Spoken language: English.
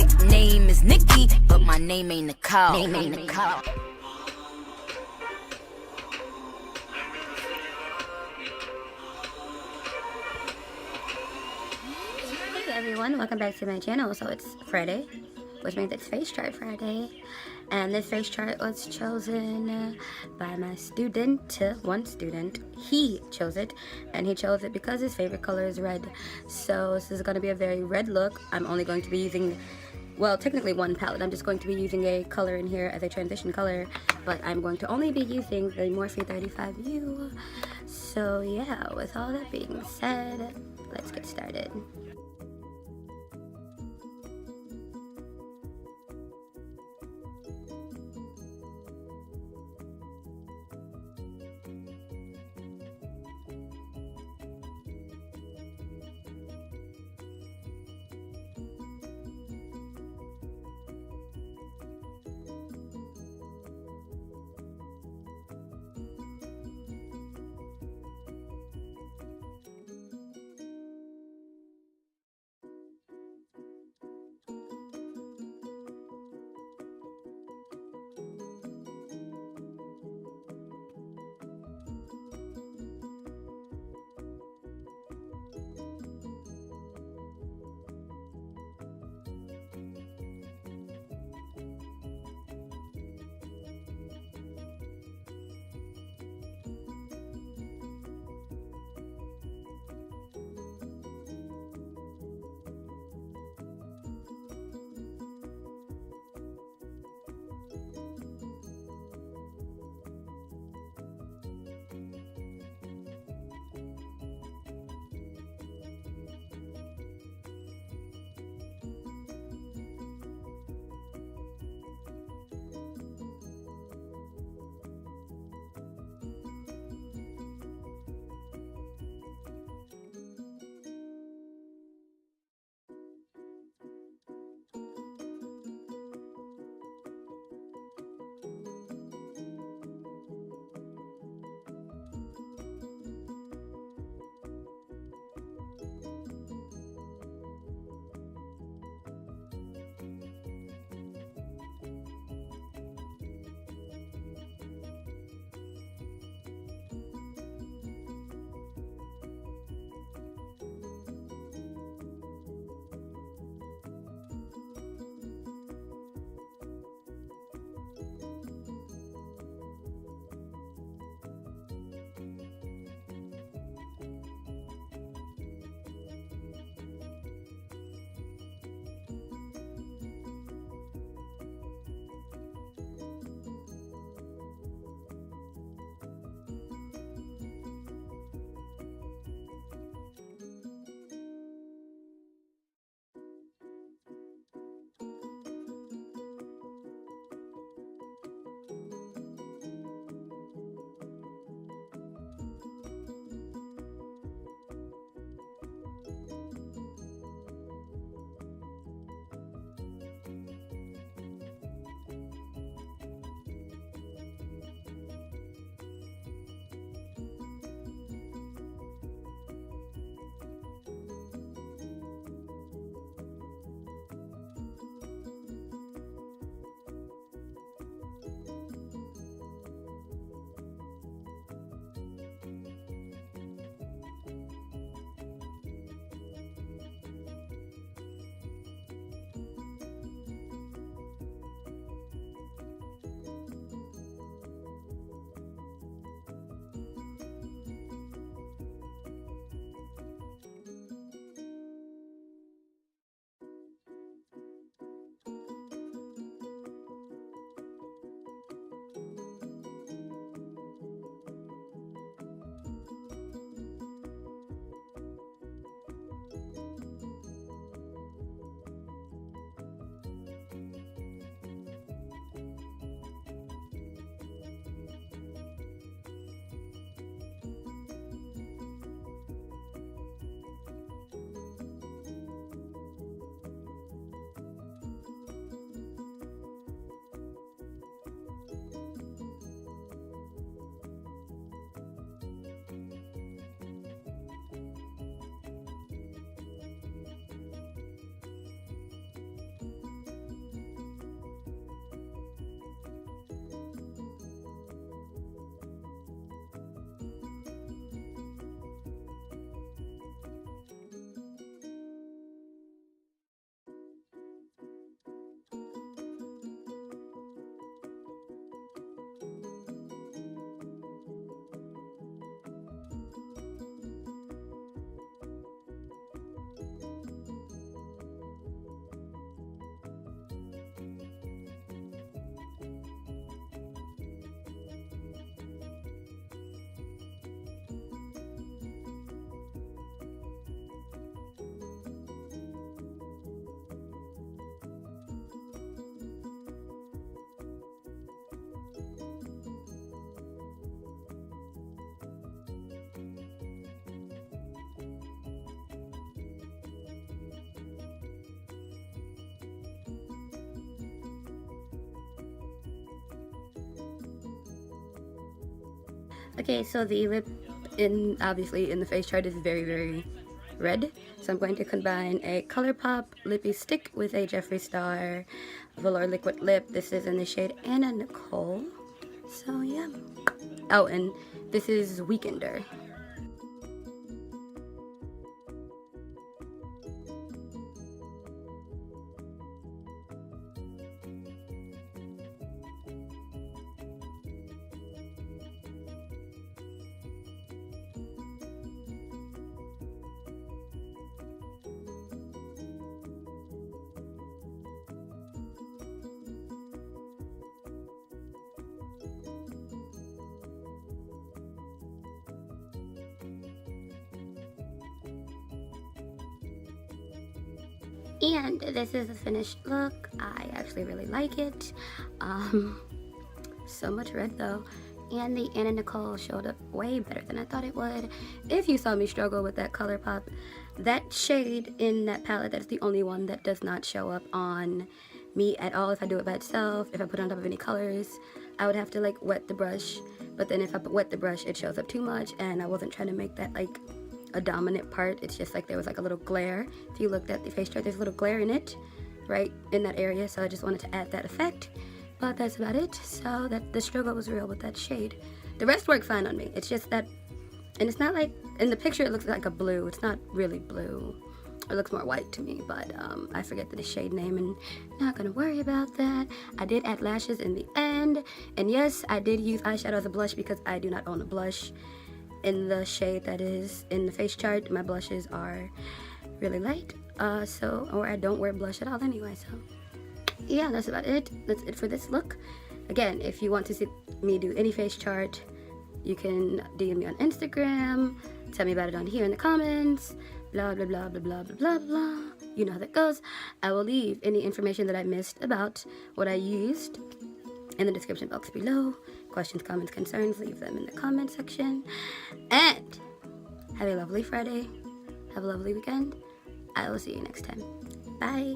Nickname is Nikki, but my name ain't Nicole. Hey everyone, welcome back to my channel. So it's Friday, which means it's Face Chart Friday. And this face chart was chosen by my student, one student. He chose it, and he chose it because his favorite color is red. So this is going to be a very red look. I'm only going to be using, well, technically one palette. I'm just going to be using a color in here as a transition color, but I'm going to only be using the Morphe 35U. So yeah, with all that being said, let's get started. Okay, so the lip obviously in the face chart is very, very red. So I'm going to combine a ColourPop lippy stick with a Jeffree Star Velour liquid lip. This is in the shade Anna Nicole. So yeah. Oh, and this is Weekender. And this is the finished look. I actually really like it. So much red though. And the Anna Nicole showed up way better than I thought it would. If you saw me struggle with that ColourPop, that shade in that palette, that's the only one that does not show up on me at all. If I do it by itself, if I put it on top of any colors, I would have to like wet the brush. But then if I wet the brush, it shows up too much, and I wasn't trying to make that like a dominant part. It's just like there was like a little glare. If you looked at the face chart, there's a little glare in it, right in that area. So I just wanted to add that effect. But that's about it. So that the struggle was real with that shade. The rest worked fine on me. It's just that, and it's not like in the picture it looks like a blue. It's not really blue. It looks more white to me, but I forget the shade name and not gonna worry about that. I did add lashes in the end, and yes, I did use eyeshadow as a blush because I do not own a blush in the shade that is in the face chart. My blushes are really light, or I don't wear blush at all anyway, so yeah, that's about it. That's it for this look. Again, if you want to see me do any face chart, you can DM me on Instagram, tell me about it on here in the comments, blah blah blah blah blah blah blah blah. You know how that goes. I will leave any information that I missed about what I used in the description box below. Questions, comments, concerns, leave them in the comment section. And have a lovely Friday. Have a lovely weekend. I will see you next time. Bye.